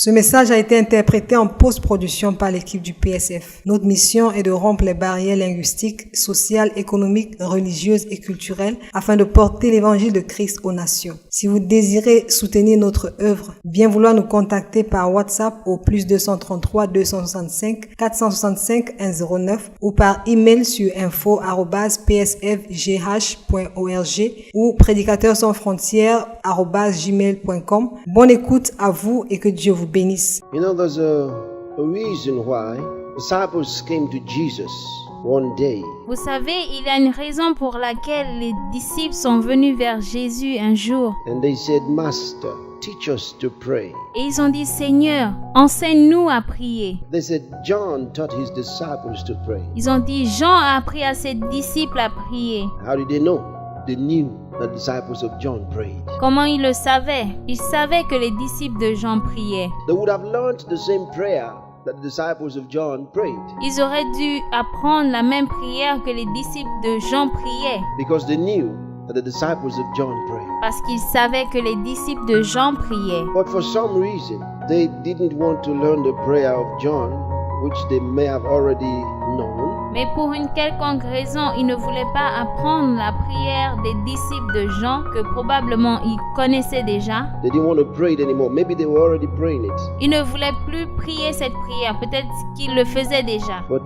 Ce message a été interprété en post-production par l'équipe du PSF. Notre mission est de rompre les barrières linguistiques, sociales, économiques, religieuses et culturelles afin de porter l'évangile de Christ aux nations. Si vous désirez soutenir notre œuvre, bien vouloir nous contacter par WhatsApp au +233 265 465 109 ou par email sur info@psfgh.org ou prédicateurs-sans-frontières@gmail.com. Bonne écoute à vous et que Dieu vous bénisse. You know, there's a reason why disciples came to Jesus one day. Vous savez, il y a une raison pour laquelle les disciples sont venus vers Jésus un jour. And they said, Master, teach us to pray. Et ils ont dit, Seigneur, enseigne-nous à prier. They said, John taught his disciples to pray. Ils ont dit, Jean a appris à ses disciples à prier. How did they know? They knew the disciples of John prayed. Comment ils le savaient? Ils savaient que les disciples de Jean priaient. They would have learned the same prayer that the disciples of John prayed, Ils auraient dû apprendre la même prière que les disciples de Jean priaient, because they knew that the disciples of John prayed. parce qu'ils savaient que les disciples de Jean priaient. But for some reason, they didn't want to learn the prayer of John, which they may have already known. Mais pour une quelconque raison, ils ne voulaient pas apprendre la prière des disciples de Jean, que probablement ils connaissaient déjà. They didn't want to pray it anymore. Maybe they were already praying it. Ils ne voulaient plus prier cette prière, peut-être qu'ils le faisaient déjà. But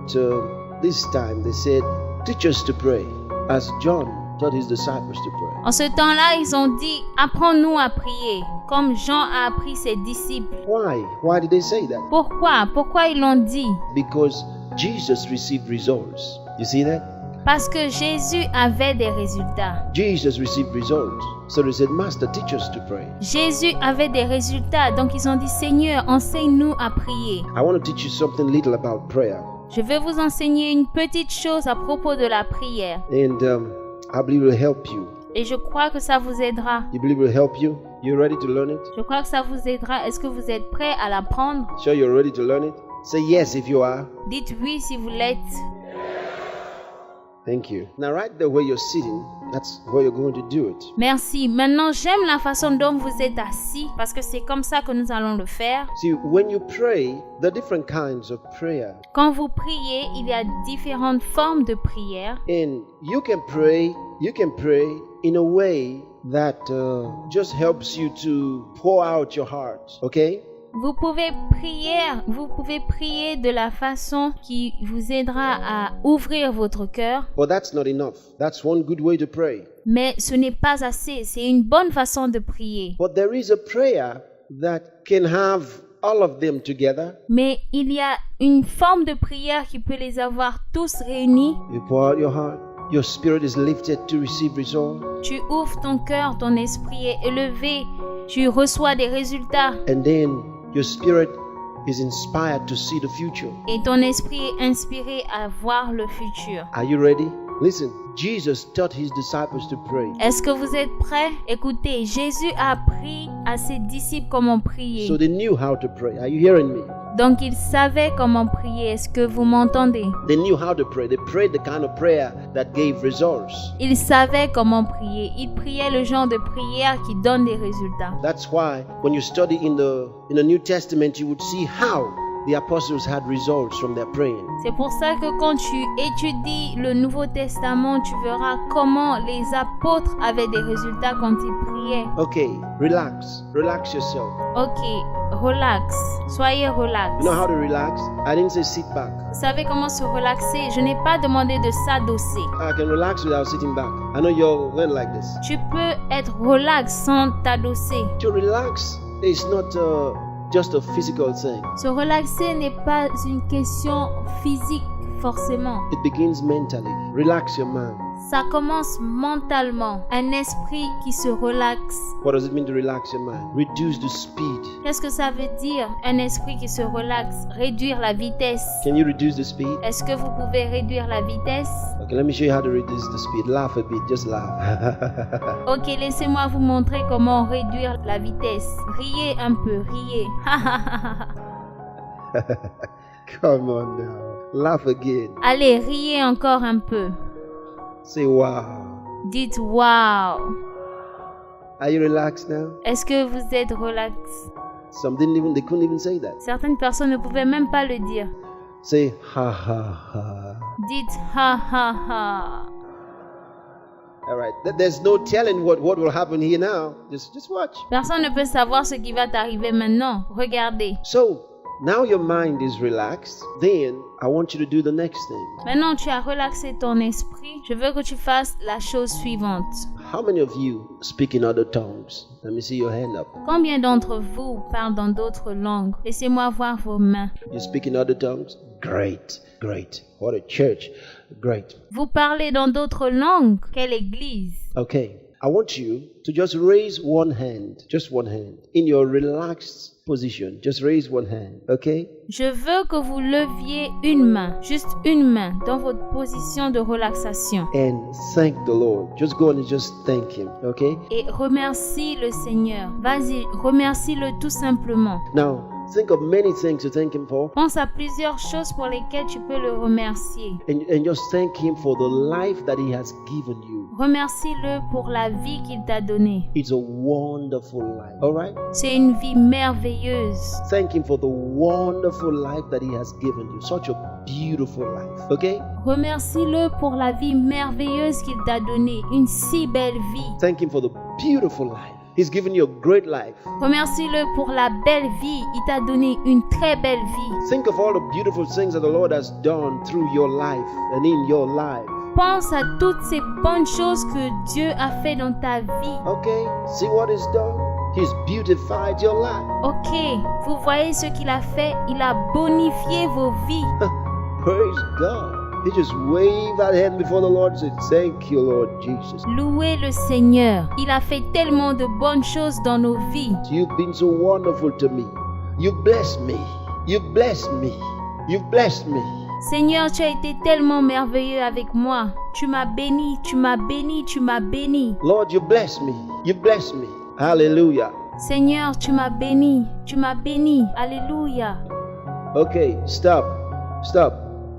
this time they said, teach us to pray, as John taught his disciples to pray. En ce temps-là, ils ont dit, apprends-nous à prier, comme Jean a appris ses disciples. Why? Why did they say that? Pourquoi? Pourquoi ils l'ont dit? Because Jesus received results. You see that? Parce que Jésus avait des résultats. Jesus received results. So they said, Master, teach us to pray. Jésus avait des résultats, donc ils ont dit, Seigneur, enseigne-nous à prier. I want to teach you something little about prayer. Je vais vous enseigner une petite chose à propos de la prière. And I believe it will help you. Et je crois que ça vous aidera. You believe it will help you? You ready to learn it? Je crois que ça vous aidera. Est-ce que vous êtes prêts à l'apprendre? Sure you're ready to learn it? Say yes if you are. Dites oui si vous l'êtes. Thank you. Now right there where you're sitting, that's where you're going to do it. Merci. Maintenant, j'aime la façon dont vous êtes assis parce que c'est comme ça que nous allons le faire. See, when you pray, there are different kinds of prayer. Quand vous priez, il y a différentes formes de prière. And you can pray in a way that just helps you to pour out your heart, okay? Vous pouvez prier de la façon qui vous aidera à ouvrir votre cœur. But that's not enough. That's one good way to pray. Mais ce n'est pas assez. C'est une bonne façon de prier. But there is a prayer that can have all of them together. Mais il y a une forme de prière qui peut les avoir tous réunis. You pour out your heart. Your spirit is lifted to receive results. Tu ouvres ton cœur, ton esprit est élevé. Tu reçois des résultats. And then your spirit is inspired to see the future. Et ton esprit est inspiré à voir le futur. Are you ready? Listen, Jesus taught his disciples to pray. Est-ce que vous êtes prêts? Écoutez, Jésus a appris à ses disciples comment prier. So they knew how to pray. Are you hearing me? Donc ils savaient comment prier. Est-ce que vous m'entendez? They knew how to pray. They prayed the kind of prayer that gave results. Ils savaient comment prier. Ils priaient le genre de prière qui donne des résultats. That's why when you study in the New Testament, you would see how the apostles had results from their praying. C'est pour ça que quand tu étudies le Nouveau Testament, tu verras comment les apôtres avaient des résultats quand ils priaient. Okay, relax yourself. Ok, relax. Soyez relax. You know how to relax? I didn't say sit back. Vous savez comment se relaxer? Je n'ai pas demandé de s'adosser. I can relax without sitting back. I know you're learn like this. Tu peux être relax sans t'adosser. To relax is not just a physical thing. Se relaxer n'est pas une question physique forcément. It begins mentally. Relax your mind. Ça commence mentalement. Un esprit qui se relaxe. What does it mean to relax your mind? Reduce the speed. Qu'est-ce que ça veut dire? Un esprit qui se relaxe. Réduire la vitesse. Can you reduce the speed? Est-ce que vous pouvez réduire la vitesse? Okay, let me show you how to reduce the speed. Laugh a bit, just laugh. Ok, laissez-moi vous montrer comment réduire la vitesse. Riez un peu, riez. Come on now. Laugh again. Allez, riez encore un peu. Say wow. Dites wow. Are you relaxed now? Est-ce que vous êtes relax? Some they couldn't even say that. Certaines personnes ne pouvaient même pas le dire. Say ha ha ha. Dites ha ha ha. All right. There's no telling what will happen here now. Just watch. Personne ne peut savoir ce qui va t'arriver maintenant. Regardez. So now your mind is relaxed. Then I want you to do the next thing. Maintenant, tu as relaxé ton esprit. Je veux que tu fasses la chose suivante. How many of you speak in other tongues? Let me see your hand up. Combien d'entre vous parlent dans d'autres langues? Laissez-moi voir vos mains. You speak in other tongues? Great, great. What a church. Great. Vous parlez dans d'autres langues? Quelle église? Okay. I want you to just raise one hand, just one hand, in your relaxed position. Just raise one hand, okay? Je veux que vous leviez une main, juste une main, dans votre position de relaxation. And thank the Lord. Just go and just thank Him, okay? Et remercie le Seigneur. Vas-y, remercie-le tout simplement. Now, think of many things to thank Him for. Pense à plusieurs choses pour lesquelles tu peux le remercier. And just thank Him for the life that He has given you. Remercie-le pour la vie qu'il t'a donnée. It's a wonderful life, all right? C'est une vie merveilleuse. Thank Him for the wonderful life that He has given you. Such a beautiful life, okay? Remercie-le pour la vie merveilleuse qu'il t'a donnée. Une si belle vie. Thank Him for the beautiful life. He's given you a great life. Remercie-le pour la belle vie. Il t'a donné une très belle vie. Think of all the beautiful things that the Lord has done through your life and in your life. Pense à toutes ces bonnes choses que Dieu a fait dans ta vie. Okay, see what He's done? He's beautified your life. Ok, vous voyez ce qu'il a fait? Il a bonifié vos vies. Praise God. He just waved that hand before the Lord and said, thank you, Lord Jesus. Louez le Seigneur. Il a fait tellement de bonnes choses dans nos vies. You've been so wonderful to me. You've blessed me. You've blessed me. You've blessed me. Seigneur, tu as été tellement merveilleux avec moi. Tu m'as béni, tu m'as béni, tu m'as béni. Lord, you blessed me. You blessed me. Hallelujah. Seigneur, tu m'as béni, tu m'as béni. Alléluia. Okay, stop. Stop.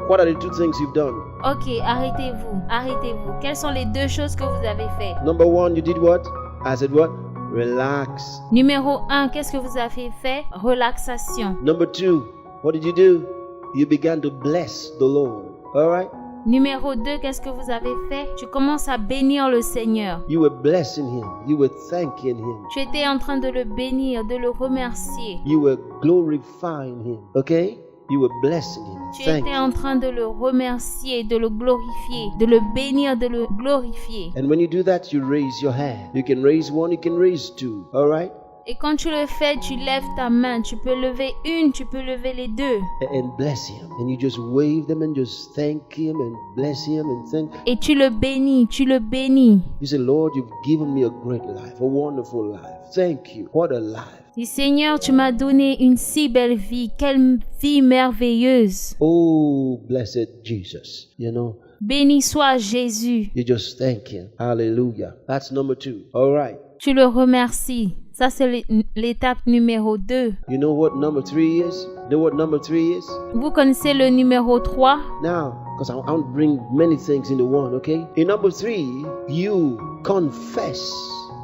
What are the two things you've done? Ok, arrêtez-vous, arrêtez-vous. Quelles sont les deux choses que vous avez fait? Number one, you did what? I said what? Relax. Numéro 1, qu'est-ce que vous avez fait? Relaxation. Number two, what did you do? You began to bless the Lord. All right? Numéro 2, qu'est-ce que vous avez fait? Tu commences à bénir le Seigneur. You were blessing Him. You were thanking Him. Tu étais en train de le bénir, de le remercier. You were glorifying Him. Okay? You were blessing Him. Tu Thank étais you. en train de le remercier, de le glorifier, de le bénir, de le glorifier. And when you do that, you raise your hand. You can raise one, you can raise two. All right? Et quand tu le fais, tu lèves ta main. Tu peux lever une, tu peux lever les deux. And bless Him. And you just wave them and just thank Him and bless Him and thank. Et tu le bénis, tu le bénis. You say, Lord, you've given me a great life, a wonderful life. Thank you. What a life. Dis, Seigneur, tu m'as donné une si belle vie. Quelle vie merveilleuse. Oh, blessed Jesus. You know, Béni soit Jésus. you just thank Him. Hallelujah. That's number two. All right. Tu le remercies. Ça, c'est l'étape numéro 2. You know what number three is? You know what number three is? Vous connaissez le numéro 3? Now, because I want to bring many things into one, okay? In number three, you confess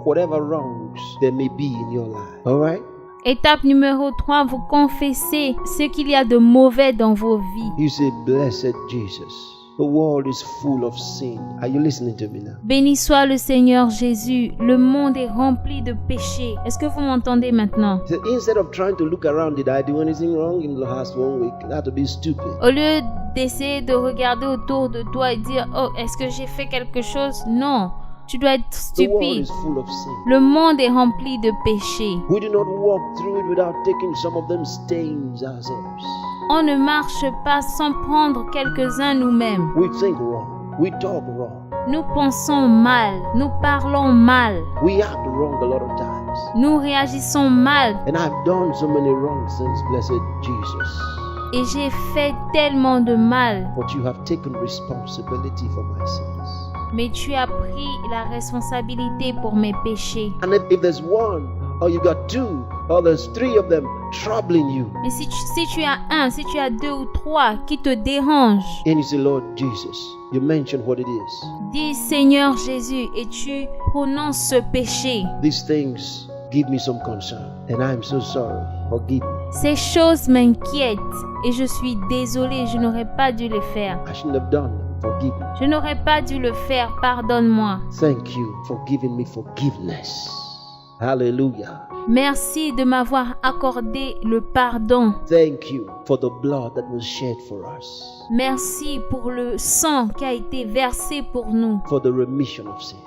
whatever wrongs there may be in your life. All right? Étape numéro 3, vous confessez ce qu'il y a de mauvais dans vos vies. You say, blessed Jesus. The world is full of sin. Are you listening to me now? Béni soit le Seigneur Jésus. Le monde est rempli de péchés. Est-ce que vous m'entendez maintenant? So instead of trying to look around, did I do anything wrong in the last 1 week? That would be stupid. Au lieu d'essayer de regarder autour de toi et dire, oh, est-ce que j'ai fait quelque chose? Non, tu dois être The world stupide. is full of sin. Le monde est rempli de péchés. We do not walk through it without taking some of them stains ourselves. On ne marche pas sans prendre quelques-uns nous-mêmes. We think wrong. We talk wrong. Nous pensons mal, nous parlons mal, We act wrong a lot of times. nous réagissons mal. And I've done so many wrong things, blessed Jesus. Et j'ai fait tellement de mal. But you have taken responsibility for my sins. Mais tu as pris la responsabilité pour mes péchés. And if there's one, or you got two, or there's three of them troubling you, Mais si tu as un, si tu as deux ou trois qui te dérangent, and you say, Lord Jesus, you mention what it is. dis Seigneur Jésus et tu prononces ce péché. These things give me some concern. And I'm so sorry. Forgive me. Ces choses m'inquiètent et je suis désolée, je n'aurais pas dû les faire. I shouldn't have done them. Forgive me. Je n'aurais pas dû le faire, pardonne-moi. Thank you for giving me forgiveness. Hallelujah. Merci de m'avoir accordé le pardon. Thank you for the blood that was shed for us. Merci pour le sang qui a été versé pour nous, For the remission of sins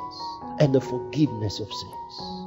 and the forgiveness of sins.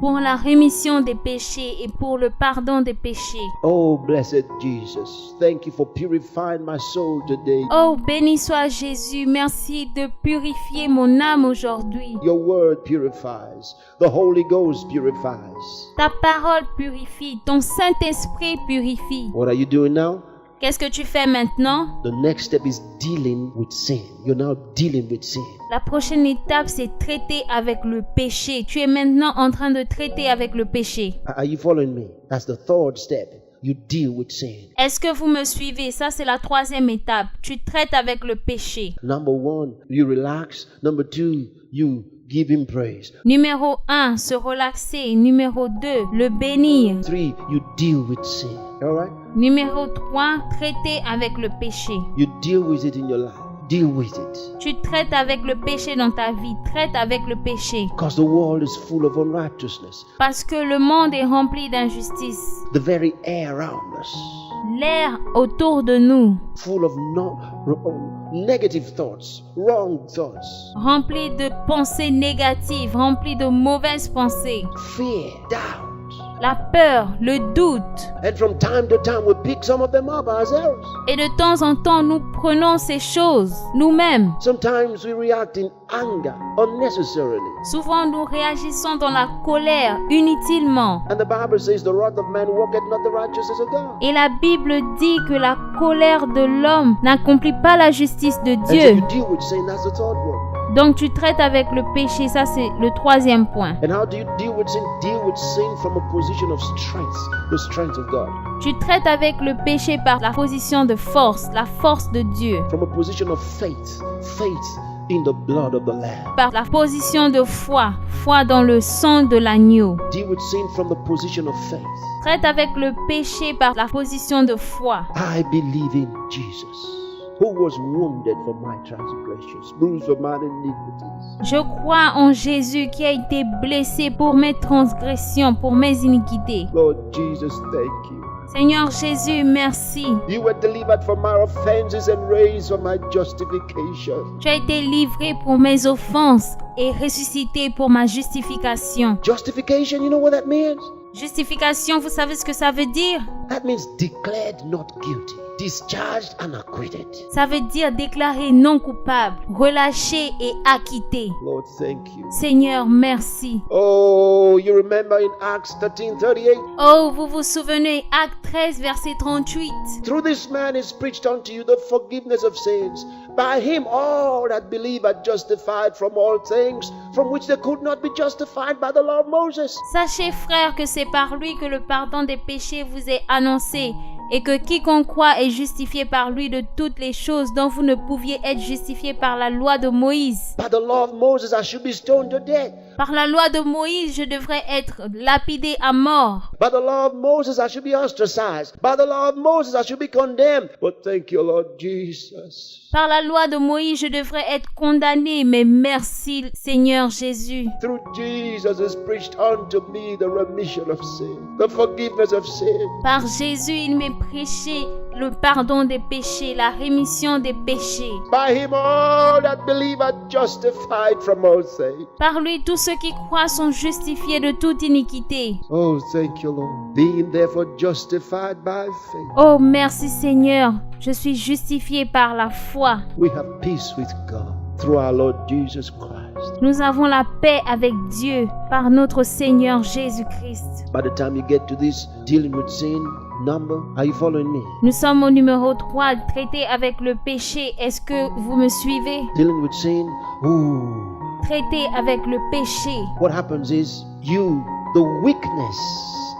pour la rémission des péchés et pour le pardon des péchés. Oh, blessed Jesus. Thank you for purifying my soul today. Oh, béni soit Jésus, merci de purifier mon âme aujourd'hui. Your word purifies. The Holy Ghost purifies. Ta parole purifie, ton Saint-Esprit purifie. What are you doing now? Qu'est-ce que tu fais maintenant? The next step is dealing with sin. You're now dealing with sin. La prochaine étape, c'est traiter avec le péché. Tu es maintenant en train de traiter avec le péché. Are you following me? That's the third step. You deal with sin. Est-ce que vous me suivez? Ça, c'est la troisième étape. Tu traites avec le péché. Number one, you relax. Number two, you give him praise. Numéro 1, se relaxer. Numéro 2, le bénir. 3, you deal with sin. All right? Numéro 3, traiter avec le péché. You deal with it in your life. Deal with it. Tu traites avec le péché dans ta vie. Traite avec le péché. Because the world is full of unrighteousness. Parce que le monde est rempli d'injustice. The very air around us, L'air autour de nous, full of negative thoughts, wrong thoughts, rempli de pensées négatives, rempli de mauvaises pensées. fear, doubt. La peur, le doute. And from time to time, we pick some of them up ourselves. Et de temps en temps, nous prenons ces choses nous-mêmes. Sometimes we react in anger unnecessarily. Souvent, nous réagissons dans la colère inutilement. And the Bible says, the wrath of man worketh not the righteousness of God. Et la Bible dit que la colère de l'homme n'accomplit pas la justice de And so Dieu. you deal with sin, that's the third one. Donc tu traites avec le péché, ça c'est le troisième point. And how do you deal with sin? Deal with sin from a position of strength, the strength of God. Tu traites avec le péché par la position de force, la force de Dieu. From a position of faith, faith in the blood of the Lamb. Par la position de foi, foi dans le sang de l'agneau. Deal with sin from the position of faith. Traite avec le péché par la position de foi. I believe in Jesus, who was wounded for my transgressions, bruised for my iniquities. Je crois en Jésus qui a été blessé pour mes transgressions, pour mes iniquités. Lord Jesus, thank you. Seigneur Jésus, merci. You were delivered from my offenses and raised for my justification. Tu as été livré pour mes offenses et ressuscité pour ma justification. Justification, you know what that means? Justification, vous savez ce que ça veut dire? That means declared not guilty, discharged and acquitted. Ça veut dire déclaré non coupable, relâché et acquitté. Lord, thank you. Seigneur, merci. Oh, you remember in Acts 13:38? Oh, vous vous souvenez, Acte 13, verset 38. Through this man is preached unto you the forgiveness of sins. By him all that believe are justified from all things from which they could not be justified by the law of Moses. Sachez, frères, que c'est par lui que le pardon des péchés vous est annoncé, et que quiconque croit est justifié par lui de toutes les choses dont vous ne pouviez être justifié par la loi de Moïse. By the law of Moses I should be stoned to death. Par la loi de Moïse, je devrais être lapidé à mort. By the law of Moses I should be ostracized. By the law of Moses I should be condemned. But thank you, Lord Jesus. Par la loi de Moïse, je devrais être condamné, mais merci Seigneur Jésus. Through Jesus is preached unto me the remission of sin, the forgiveness of sin. Par Jésus, il m'est prêché le pardon des péchés, la rémission des péchés. By him all that believe are justified from all sin. Par lui, tous ceux qui croient sont justifiés de toute iniquité. Oh, thank you, Lord. Being therefore justified by faith, Oh, merci Seigneur, je suis justifié par la foi. we have peace with God through our Lord Jesus Christ. Nous avons la paix avec Dieu par notre Seigneur Jésus-Christ. By the time you get to this dealing with sin number, are you following me? Nous sommes au numéro 3, traiter avec le péché. Est-ce que vous me suivez? Dealing with sin, ooh. Traiter avec le péché. What happens is the weakness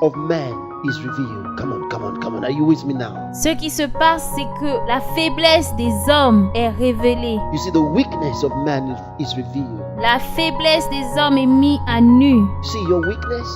of man is revealed. Come on, come on, come on. Are you with me now? Ce qui se passe, c'est que la faiblesse des hommes est révélée. You see, the weakness of man is revealed. La faiblesse des hommes est mise à nu. See your weakness?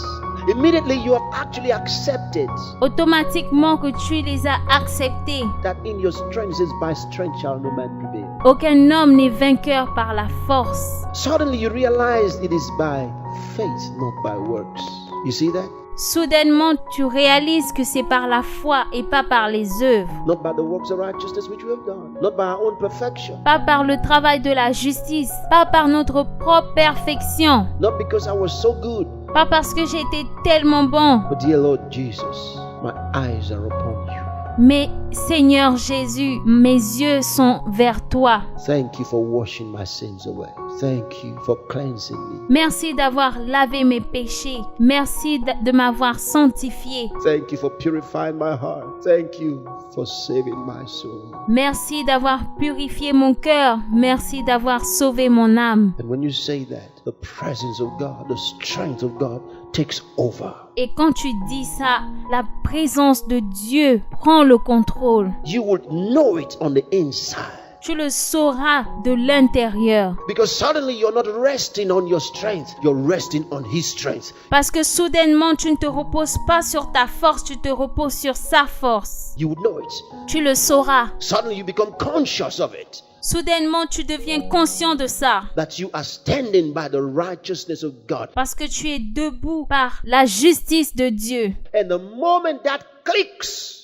Immediately you have actually accepted automatiquement que tu les as acceptés. that in your strength is by strength shall no man prevail. Aucun homme n'est vainqueur par la force. Suddenly you realize it is by faith, not by works. You see that? Soudainement, tu réalises que c'est par la foi et pas par les œuvres. Not by the works of righteousness which we have done, not by our own perfection, Pas par le travail de la justice, pas par notre propre perfection, not because I was so good, pas parce que j'ai été tellement bon, but dear Lord Jesus, my eyes are upon you. mais Seigneur Jésus, mes yeux sont vers toi. Thank you for washing my sins away. Thank you for cleansing me. Merci d'avoir lavé mes péchés. Merci de m'avoir sanctifié. Thank you for purifying my heart. Thank you for saving my soul. Merci d'avoir purifié mon cœur. Merci d'avoir sauvé mon âme. And when you say that, the presence of God, the strength of God takes over. Et quand tu dis ça, la présence de Dieu prend le contrôle. You will know it on the inside. Tu le sauras de l'intérieur. Because suddenly you're not resting on your strength, you're resting on His strength. Parce que soudainement, tu ne te reposes pas sur ta force, tu te reposes sur sa force. You would know it. Tu le sauras. Suddenly you become conscious of it. Soudainement, tu deviens conscient de ça. That you are standing by the righteousness of God. Parce que tu es debout par la justice de Dieu. And the moment that clicks,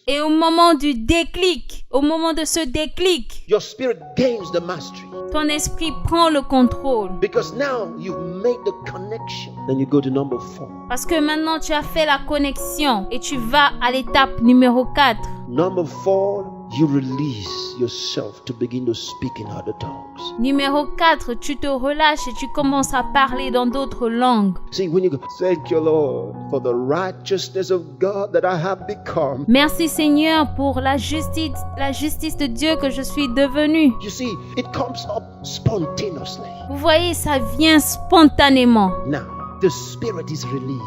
Et au moment du déclic, au moment de ce déclic, your spirit gains the mastery. ton esprit prend le contrôle. Because now you've made the connection. Then you go to number 4. Parce que maintenant tu as fait la connexion et tu vas à l'étape numéro 4. Number 4, you release yourself to begin to speak in other tongues. Numéro 4, tu te relâches et tu commences à parler dans d'autres langues. See, when you go, thank you, Lord, for the righteousness of God that I have become. Merci Seigneur pour la justice de Dieu que je suis devenue. You see, it comes up spontaneously. Vous voyez, ça vient spontanément. Now, the spirit is released.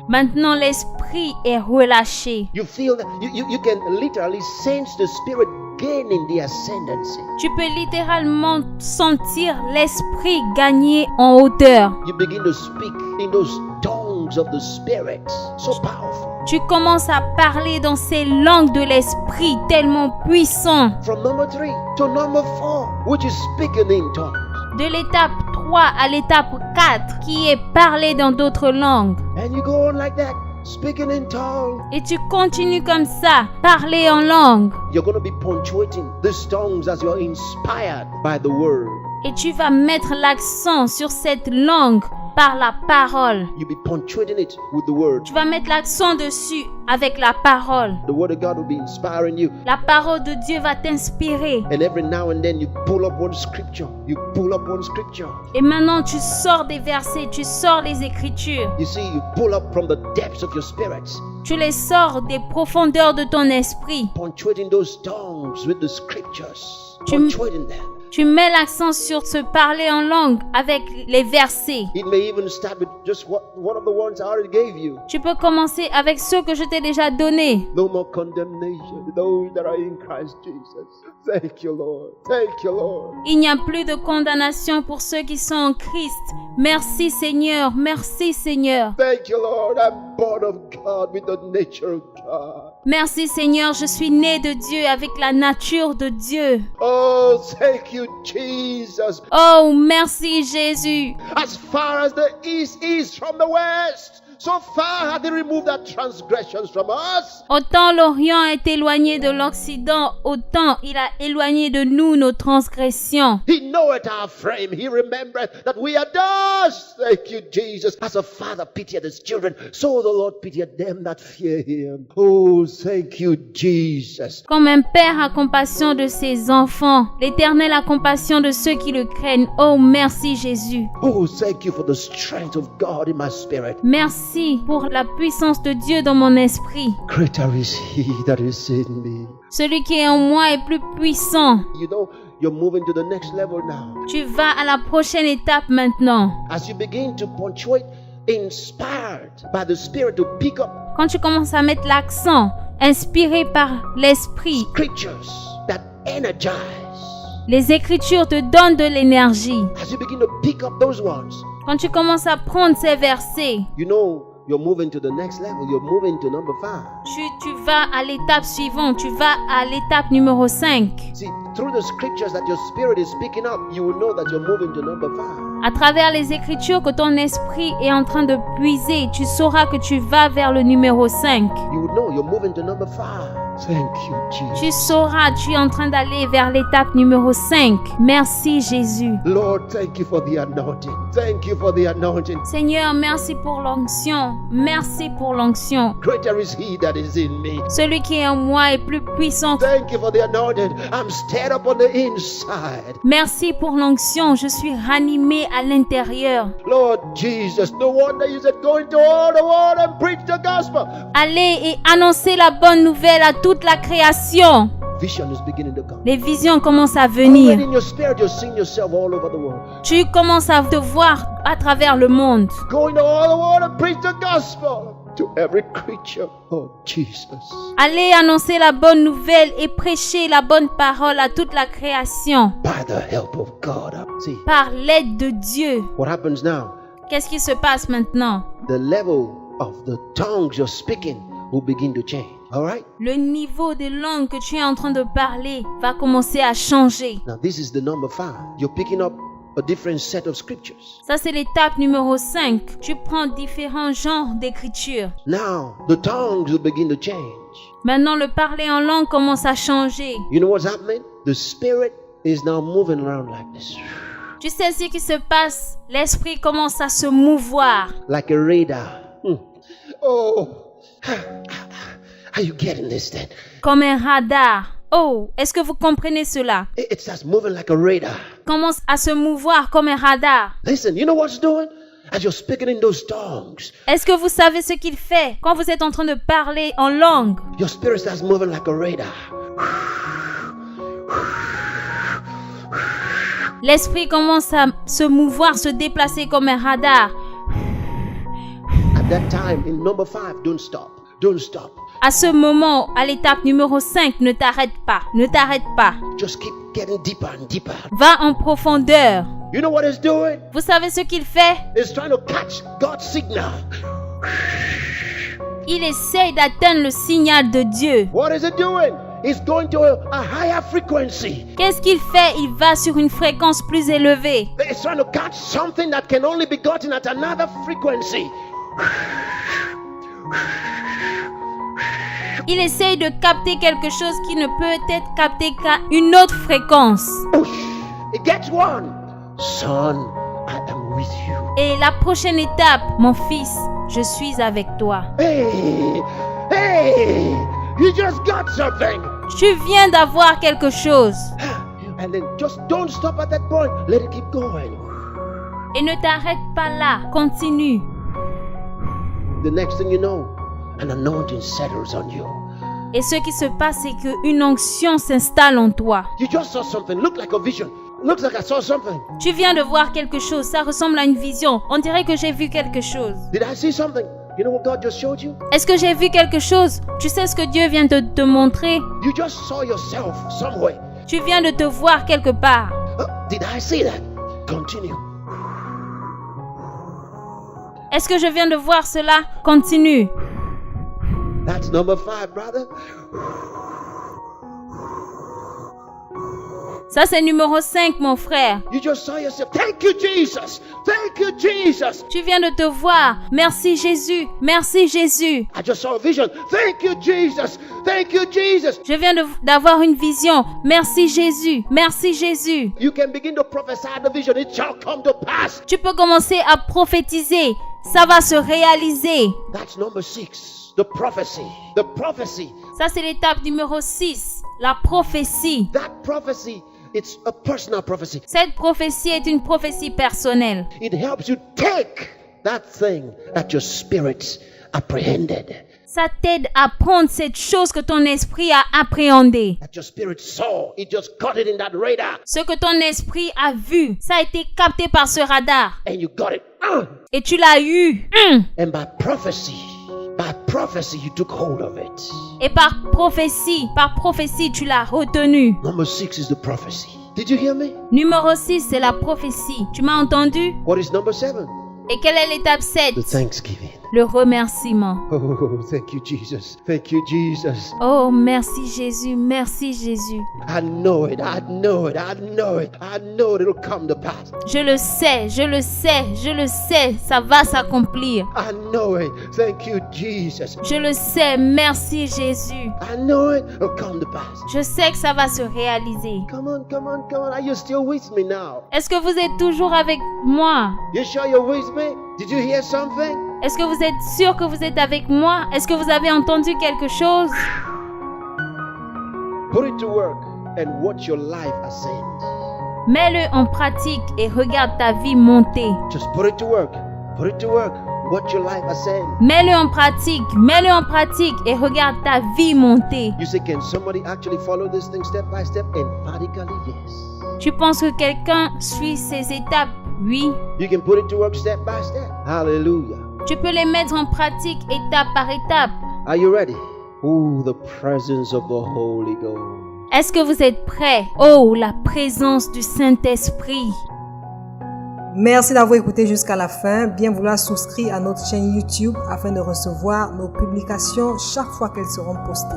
Maintenant, l'esprit est relâché. You feel that you can literally sense the spirit gaining the ascendancy. Tu peux littéralement sentir l'esprit gagner en hauteur. You begin to speak in those tongues of the spirit. So powerful. Tu commences à parler dans ces langues de l'esprit tellement puissants. From number 3 to number 4, which is speaking in tongues. De l'étape 3 à l'étape 4, qui est parler dans d'autres langues. And you go on like that, speaking in tongues. Et tu continues comme ça, parler en langue. You're going to be punctuating these tongues as you're inspired by the word. Et tu vas mettre l'accent sur cette langue par la parole. You'll be punctuating it with the word. Tu vas mettre l'accent dessus avec la parole. The word of God will be inspiring you. La parole de Dieu va t'inspirer. And every now and then you pull up one scripture. You pull up one scripture. Et maintenant tu sors des versets, tu sors les écritures. You see, you pull up from the depths of your spirit. Tu les sors des profondeurs de ton esprit. Punctuating those tongues with the scriptures. Tu- Punctuating them. Tu mets l'accent sur ce parler en langue avec les versets. It may even start with just one of the ones I already gave you. Tu peux commencer avec ceux que je t'ai déjà donnés. No more condemnation to those that are in Christ Jesus. Thank you, Lord. Thank you, Lord. Il n'y a plus de condamnation pour ceux qui sont en Christ. Merci Seigneur, merci Seigneur. Thank you, Lord. I'm born of God with the nature of God. Merci Seigneur, je suis né de Dieu avec la nature de Dieu. Oh, thank you, Jesus. Oh, merci Jésus. As far as the east is from the west, so far hath He removed our transgressions from us. Autant l'Orient est éloigné de l'Occident, autant il a éloigné de nous nos transgressions. He knoweth our frame. He remembereth that we are dust. Thank you, Jesus. As a father pitieth his children, so the Lord pitieth them that fear Him. Oh, thank you, Jesus. Comme un père a compassion de ses enfants, l'Éternel a compassion de ceux qui le craignent. Oh, merci Jésus. Oh, thank you for the strength of God in my spirit. Merci pour la puissance de Dieu dans mon esprit. Greater is He that is in me. Celui qui est en moi est plus puissant. You know, you're moving to the next level now. Tu vas à la prochaine étape maintenant. As you begin to punctuate, inspired by the Spirit to pick up Quand tu commences à mettre l'accent, inspiré par l'esprit, scriptures that energize. les Écritures te donnent de l'énergie. As you begin to pick up those ones, Quand tu commences à prendre ces versets, you know you're moving to the next level. You're moving to number 5. tu vas à l'étape suivante, tu vas à l'étape numéro 5. See, through the scriptures that your spirit is picking up, you will know that you're moving to number 5. À travers les Écritures que ton esprit est en train de puiser, tu sauras que tu vas vers le numéro 5. You will know you're moving to number 5. Thank you, Jesus. Tu sauras, tu es en train d'aller vers l'étape numéro 5. Merci Jésus. Lord, thank you for the anointing. Thank you for the anointing. Seigneur, merci pour l'onction. Merci pour l'onction. Greater is he that is in me. Celui qui est en moi est plus puissant. Thank you for the anointing. I'm stirred up on the inside. Merci pour l'onction. Je suis ranimé à l'intérieur. Lord Jesus, no wonder you said go into all the world and preach the gospel. Allez et annoncez la bonne nouvelle à toute la création. Vision is beginning to come. Les visions commencent à Already venir. in your spirit, you're seeing yourself all over the world. Tu commences à te voir à travers le monde. Go into all the world and preach the gospel to every creature. Oh, Jesus. Allez annoncer la bonne nouvelle et prêcher la bonne parole à toute la création. By the help of God. See, Par l'aide de Dieu. what happens now? Qu'est-ce qui se passe maintenant? The level of the tongues you're speaking will begin to change. All right? Le niveau des langues que tu es en train de parler va commencer à changer. Now, this is the number 5. You're picking up a different set of scriptures. Ça, c'est l'étape numéro 5. Tu prends différents genres d'écriture. Now, the tongues will begin to change. Maintenant, le parler en langue commence à changer. You know what's happening? The spirit is now moving around like this. Tu sais ce qui se passe? L'esprit commence à se mouvoir. Like a radar. Oh. Are you getting this then? Comme un radar. Oh, est-ce que vous comprenez cela? It starts moving like a radar. Commence à se mouvoir comme un radar. Listen, you know what it's doing? As you're speaking in those tongues, Est-ce que vous savez ce qu'il fait quand vous êtes en train de parler en langue? your spirit starts moving like a radar. L'esprit commence à se mouvoir, se déplacer comme un radar. At that time, in number 5, don't stop. Don't stop. À ce moment, à l'étape numéro 5, ne t'arrête pas. Ne t'arrête pas. Just keep getting deeper and deeper. Va en profondeur. You know what it's doing? Vous savez ce qu'il fait? It's trying to catch God's signal. Il essaye d'atteindre le signal de Dieu. What is it doing? It's going to a higher frequency. Qu'est-ce qu'il fait? Il va sur une fréquence plus élevée. It's trying to catch something that can only be gotten at another frequency. Il essaye de capter quelque chose qui ne peut être capté qu'à une autre fréquence. It gets one. Son, I am with you. Et la prochaine étape, mon fils, je suis avec toi. Hey, hey, you just got something. Tu viens d'avoir quelque chose. And then just don't stop at that point. Let it keep going. Et ne t'arrête pas là. Continue. The next thing you know, an anointing settles on you. Et ce qui se passe, c'est qu'une onction s'installe en toi. You just saw something. Looked like a vision. Looks like I saw something. Tu viens de voir quelque chose. Ça ressemble à une vision. On dirait que j'ai vu quelque chose. Did I see something? You know what God just showed you? Est-ce que j'ai vu quelque chose? Tu sais ce que Dieu vient de te montrer? You just saw yourself somewhere. Tu viens de te voir quelque part. Did I see that? Continue. Est-ce que je viens de voir cela? Continue. That's number 5, brother. Ça, c'est numéro 5, mon frère. You just saw yourself. Thank you, Jesus. Thank you, Jesus. Tu viens de te voir. Merci, Jésus. Merci, Jésus. I just saw a vision. Thank you, Jesus. Thank you, Jesus. Je viens d'avoir une vision. Merci, Jésus. Merci, Jésus. You can begin to prophesy the vision. It shall come to pass. Tu peux commencer à prophétiser. Ça va se réaliser. That's number 6. The prophecy. The prophecy. Ça, c'est l'étape numéro 6. La prophétie. That prophecy, it's a personal prophecy. Cette prophétie est une prophétie personnelle. It helps you take that thing that your spirit apprehended, Ça t'aide à prendre cette chose que ton esprit a appréhendée. that your spirit saw. It just got it in that radar, Ce que ton esprit a vu, ça a été capté par ce radar. and you got it. Et tu l'as eu. And by prophecy, you took hold of it. Et par prophétie, tu l'as retenu. Number 6 is the prophecy. Did you hear me? Numéro 6, c'est la prophétie. Tu m'as entendu? What is number 7? Et quelle est l'étape 7? The thanksgiving. Le remerciement. Oh, thank you, Jesus. Thank you, Jesus. Oh, merci Jésus, merci Jésus. I know it. I know it. I know it. I know it'll come to pass. Je le sais, je le sais, je le sais, ça va s'accomplir. I know it. Thank you, Jesus. Je le sais, merci Jésus. I know it. It'll come to pass. Je sais que ça va se réaliser. Come on, come on, come on. Are you still with me now? Est-ce que vous êtes toujours avec moi? You sure you're with me? Did you hear something? Est-ce que vous êtes sûr que vous êtes avec moi? Est-ce que vous avez entendu quelque chose? Put it to work and watch your life ascend. Mets-le en pratique et regarde ta vie monter. Just put it to work. Put it to work. Watch your life ascend. Mets-le en pratique et regarde ta vie monter. You say, can somebody actually follow this thing step by step? Emphatically, yes. Tu penses que quelqu'un suit ces étapes? Oui. You can put it to work step by step. Hallelujah. Tu peux les mettre en pratique étape par étape. Are you ready? Oh, the presence of the Holy Ghost. Est-ce que vous êtes prêts? Oh, la présence du Saint-Esprit. Merci d'avoir écouté jusqu'à la fin. Bien vouloir souscrire à notre chaîne YouTube afin de recevoir nos publications chaque fois qu'elles seront postées.